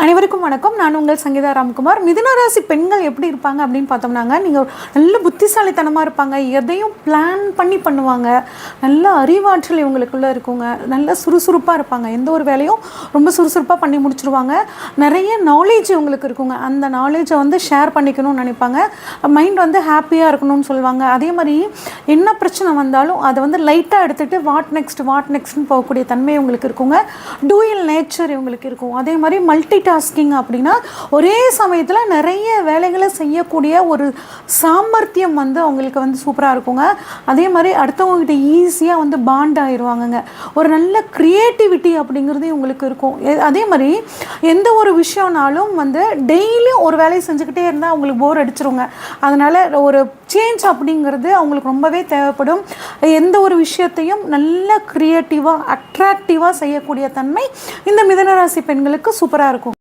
அனைவருக்கும் வணக்கம். நான் உங்கள் சங்கீதா ராம்குமார். மிதுன ராசி பெண்கள் எப்படி இருப்பாங்க அப்படின்னு பார்த்தோம்னாங்க, நீங்கள் நல்ல புத்திசாலித்தனமாக இருப்பாங்க, எதையும் பிளான் பண்ணி பண்ணுவாங்க, நல்ல அறிவாற்றல் இவங்களுக்குள்ளே இருக்குங்க, நல்ல சுறுசுறுப்பாக இருப்பாங்க, எந்த ஒரு வேலையும் ரொம்ப சுறுசுறுப்பாக பண்ணி முடிச்சுருவாங்க. நிறைய நாலேஜ் இவங்களுக்கு இருக்குங்க, அந்த நாலேஜை வந்து ஷேர் பண்ணிக்கணும்னு நினைப்பாங்க. மைண்ட் வந்து ஹாப்பியாக இருக்கணும்னு சொல்லுவாங்க. அதே மாதிரி என்ன பிரச்சனை வந்தாலும் அதை வந்து லைட்டாக எடுத்துகிட்டு வாட் நெக்ஸ்ட்னு போகக்கூடிய தன்மை இவங்களுக்கு இருக்குங்க. டூயல் நேச்சர் இவங்களுக்கு இருக்கும். அதே மாதிரி மல்டி டாஸ்கிங் அப்படின்னா ஒரே சமயத்தில் நிறைய வேலைகளை செய்யக்கூடிய ஒரு சாமர்த்தியம் வந்து அவங்களுக்கு வந்து சூப்பராக இருக்குங்க. அதே மாதிரி அடுத்தவங்ககிட்ட ஈஸியாக வந்து பாண்ட் ஆயிடுவாங்கங்க. ஒரு நல்ல க்ரியேட்டிவிட்டி அப்படிங்கிறது இவங்களுக்கு இருக்கும். அதே மாதிரி எந்த ஒரு விஷயம்னாலும் வந்து டெய்லியும் ஒரு வேலையை செஞ்சுக்கிட்டே இருந்தால் அவங்களுக்கு போர் அடிச்சிருங்க. அதனால் ஒரு சேஞ்ச் அப்படிங்கிறது அவங்களுக்கு ரொம்பவே தேவைப்படும். எந்த ஒரு விஷயத்தையும் நல்ல க்ரியேட்டிவாக அட்ராக்டிவாக செய்யக்கூடிய தன்மை இந்த மிதுன ராசி பெண்களுக்கு சூப்பராக இருக்கும்.